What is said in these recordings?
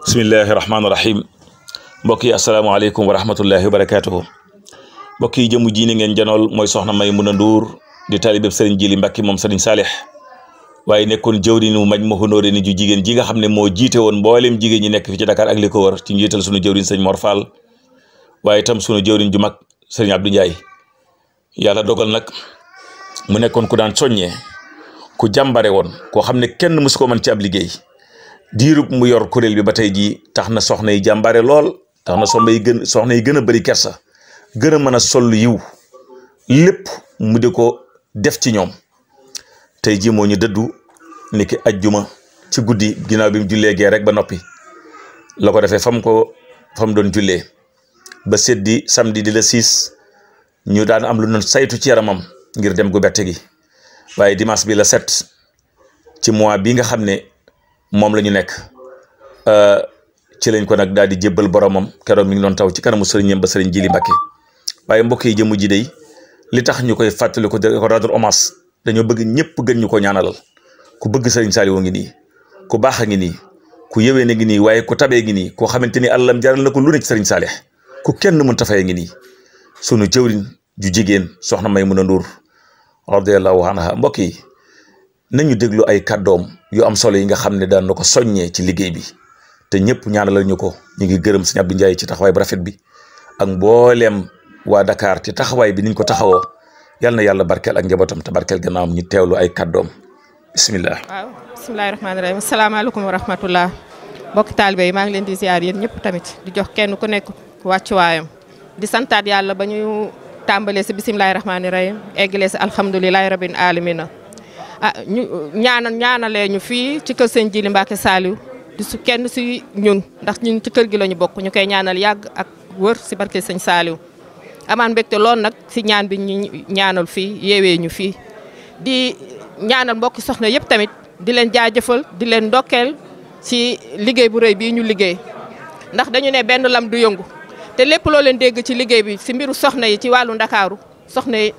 bismillahi rahmaani rahim mbokk yi asalaamaaleykum wa rahmatullahi wa barakaatuhu mbokk yi jëmu jiini ngeen janool mooy soxna Maymuna Nduur di taalibeb sëriñ Jili Mbàkke moom sëriñ Saalix waaye nekkoon jëwriñu Majmahun Nurayni ju jigéen ji nga xam ne moo jiite woon mboolem jigéen ñi nekk fi ci Dakar ak li ko wër ci njiital sunu jëwriñ sëñ Mor Fall waaye itam sunu jëwriñ ju mag sëriñ Abdou Ndiaye yàlla dogal nag mu nekkoon ku daan soññee ku jàmbare woon koo xam ne kenn mësu ko mën ci ab liggéey diirub mu yor kuréel bi ba tey jii tax na soxna yi jàmbare lool tax na soxna yi gën a bëri kersa gën a mën a sol yiw lépp mu di ko def ci ñoom tey jii moo ñu dëddu niki ajjuma ci guddi ginnaaw bi mu jullee gee rek ba noppi la ko defee fam doon jullee ba seddi samedi di la 6 ñu daan am lu noon saytu ci yaramam ngir dem gu bette gi waaye dimanche bi la 7 ci mois bi nga xam ne moom la ñu nekk ci lañ ko nag daal di jébbal boromam keroog mi ngi doon taw ci kanamu sëriñam ba sëriñ Jili Mbàkke waaye mbokk yi jëmu ji day li tax ñu koy fàttali ko ko rendre hommage dañoo bëgg ñëpp gën ñu ko ñaanalal ku bëgg sëriñ Saliou ngi nii ku baax a ngi nii ku yëwee na ngi nii waaye ku tabee ngi nii koo xamante ni àllam jaral na ko lu ne ci sëriñ Saalix ku kenn mën tafayee ngi nii sunu jëwriñ ju jigéen soxna Maymuna Nduur radiyallahu anha mbokk yi nañu déglu ay kàddoom yu am solo yi nga xam ne daan na ko soññee ci liggéey bi te ñëpp ñaanalal ñu ko ñu ngi gërëm sëñ Abdou Ndiaye ci taxawaay bu rafet bi ak mbooleem waa Dakar ci taxawaay bi niñ ko taxawoo yal na yàlla barkeel ak njabootam te barkeel gannaawam ñu teewlu ay kàddoom bismillah. waaw bismillahi rahmaani rahim asalaamaaleykum wa rahmatullah mbokki taalibe yi maa ngi leen di ziar yéen ñëpp tamit di jox kenn ku nekk wàccuwaayam di santaat yàlla ba ñu tàmbalee si bismillahi rahmaani rahim eggalee si alhamdulilahi rabbil alamina ñu ñaanalee ñu fii ci kër sëñ Jili Mbàkke Saliou di su kenn si ñun ndax ñun ci kër gi la ñu bokk ñu koy ñaanal yàgg ak wër si barke sëñ Saliou amaan mbégte lool nag si ñaan bi ñu ñaanal fii yeewee ñu fii di ñaanal mbokki soxna yëpp tamit di leen jaajëfal di leen ndokkeel ci liggéey bu rëy bii ñu liggéey ndax dañu ne benn lam du yëngu te lépp loo leen dégg ci liggéey bi si mbiru soxna yi ci wàllu ndakaaru soxna yi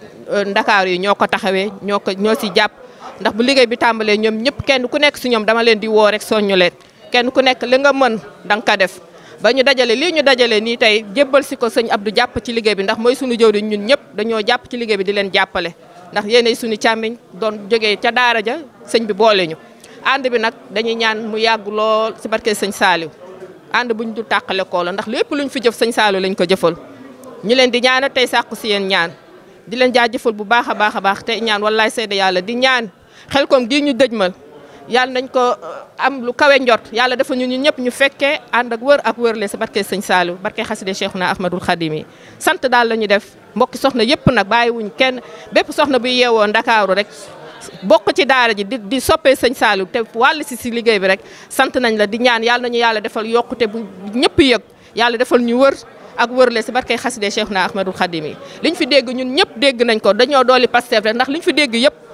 ndakaaru yi ñoo ko taxawee ñoo si jàpp ndax bu liggéey bi tàmbalee ñoom ñëpp kenn ku nekk si ñoom dama leen di woo rek soññu leen kenn ku nekk li nga mën da nga ko def ba ñu dajale lii ñu dajale nii tey jébbal si ko sëñ Abdou jàpp ci liggéey bi ndax mooy suñu jëwriñ ñun ñëpp dañoo jàpp ci liggéey bi di leen jàppale ndax yéenay suñu càmmiñ doon jógee ca daara ja sëñ bi boole ñu ànd bi nag dañuy ñaan mu yàgg lool si barke sëñ Saliou ànd buñ du tàqale koo la ndax lépp luñ fi jëf sëñ Saliou lañ ko jëfal ñu leen di ñaanal tey sàkku si yéen ñaan di leen jaajëfal bu baax a baax a baax tey ñaan wallaay seede yàlla di ñaan Xelcom gii ñu dëjmal yàlla nañ ko am lu kawe njort yàlla dafa ñun ñëpp ñu fekkee ànd ak wërle si barke sëñ Saliou barke xaside Cheikhuna Ahmadul Khadim yi sant daal la ñu def mbokki soxna yëpp nag bàyyiwuñ kenn bépp soxna bu yeewoo Ndakaaru rek bokk ci daara ji di soppee sëñ Saliou te wàll si liggéey bi rek sant nañ la di ñaan yàlla nañu yàlla defal yokkute bu ñëpp yëg yàlla defal ñu wër ak wërle si barke xaside Cheikhuna Ahmadul Khadim yi liñ fi dégg ñun ñëpp dégg nañ ko dañoo dooli Pastef rek ndax liñ fi dégg yëpp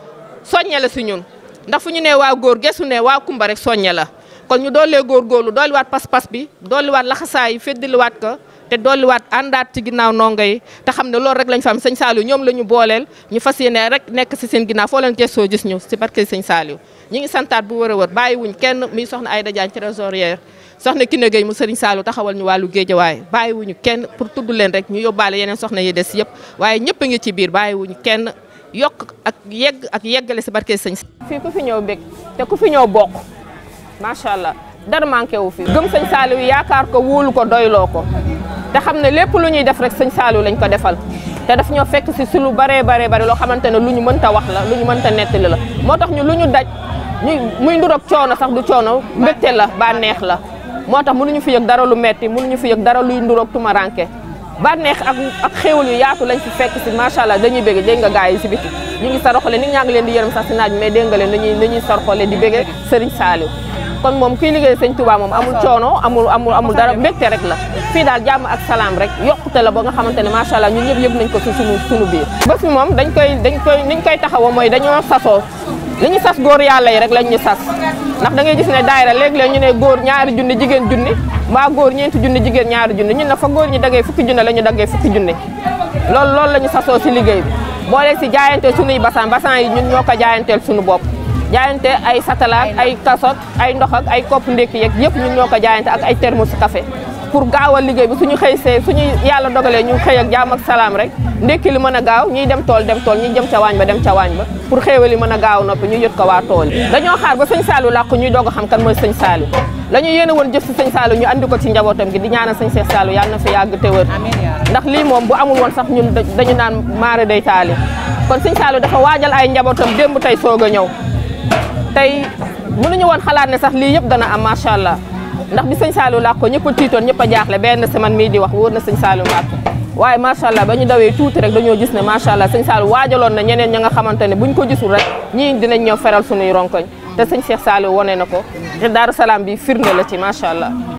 soññe la si ñun ndax fu ñu nee waa góor gesu ne waa kumba rek soññe la kon ñu doolee góorgóorlu dooliwaat pas-pas bi dooliwaat laxasaay yi feddiliwaat ko te dooliwaat àndaat ci ginnaaw ndongo yi te xam ne loolu rek lañ fa am sëñ Saliou ñoom la ñu booleel ñu fas yéene rek nekk si seen ginnaaw foo leen gëstoo gis ñu si barke sëñ Saliou ñi ngi santaat bu wër a wër bàyyiwuñ kenn muy soxna Aïda Diagne trésorière soxna Kiné Gueye mu sëriñ Saliou taxawal ñu wàllu géejawaay bàyyiwuñu kenn pour tudd leen rek ñu yóbbaale yeneen soxna yi des yëpp waaye ñëpp a ngi ci biir bàyyiwuñu kenn yokk ak yeggale si barke sëñ fii ku fi ñëw bég te ku fi ñëw bokk macha allah dara manqué wu fi gëm sëñ Saliou yaakaar ko wóolu ko doyloo ko te xam ne lépp lu ñuy def rek sëñ Saliou lañ ko defal te daf ñoo fekk si lu baree loo xamante ne lu ñu mënta wax la lu ñu mënta nettali la moo tax ñu lu ñu daj muy nduroog coono sax du coono mbégte la bànneex la moo tax mënuñu fi yëg dara lu metti mënuñu fi yëg dara luy nduroog tumaranke bànneex ak xéewal yu yaatu lañ fi fekk si macha allah dañuy bëgg dégg nga gaay yi si biti ñu ngi sarxole nit ñaa ngi leen di yërëm sax si naaj mais dégg nga leen dañuy sarxole di bëgg Serigne Saliou kon moom kuy liggéey sëñ Touba moom amul coono amul dara mbégte rek la fii daal jàmm ak salaam rek yokkute la ba nga xamante ne macha allah ñun ñëpp yëg nañ ko si suñu biir bés bi moom niñ koy taxawoo mooy dañoo sasoo li ñu sas góor yàlla yi rek lañ ñu sas ndax da ngay gis ne daayira léeg-léeg ñu ne góor 2 junni jigéen junni mbaa góor 4 junni jigéen 2 junni ñun na fa góor ñi daggee 10 junni la ñu daggee 10 junni loolu la ñu sasoo si liggéey bi boole si jaayanteel suñuy basan yi ñun ñoo ko jaayanteel suñu bopp jaayante ay satalaat ay kasot ay ndox ak ay kopp ndékki yeeg yëpp ñun ñoo ko jaayante ak ay thermos café pour gaawal liggéey bi suñu xëy see suñu yàlla dogalee ñu xëy ak jaam ak salaam rek ndékki li mën a gaaw ñiy dem tool ñi jëm ca waañ ba dem ca waañ ba pour xéewal yi mën a gaaw noppi ñu jot ko waa tool yi dañoo xaar ba sëñ Saliou làqu ñuy doog a xam kan mooy sëñ Saliou la ñu yéene woon jëf si sëñ Saliou ñu andi ko ci njabootam gi di ñaanal sëñ Cheikh Saliou yàlla na fi yàgg te wër ndax lii moom bu amul woon sax ñun dañu naan maare day taali kon sëñ Saliou dafa waajal ay njabootam démb tey soog a ñëw tey mënuñu woon xalaat ne sax lii yëpp dana am macha allah ndax bi sëñ Saliou làq ko ñëpp a tiitoon ñëpp a jaaxle benn semaine mii di wax wóor na sëñ Saliou Mbacké waaye macha allah ba ñu dawee tuuti rek dañoo gis ne macha allah sëñ Saliou waajaloon na ñeneen ña nga xamante ne buñ ko gisul rek ñii dinañ ñëw feral suñuy ronkoñ te sëñ Cheikh Saliou wone na ko te Daaru Salaam bi firnde la ci macha allah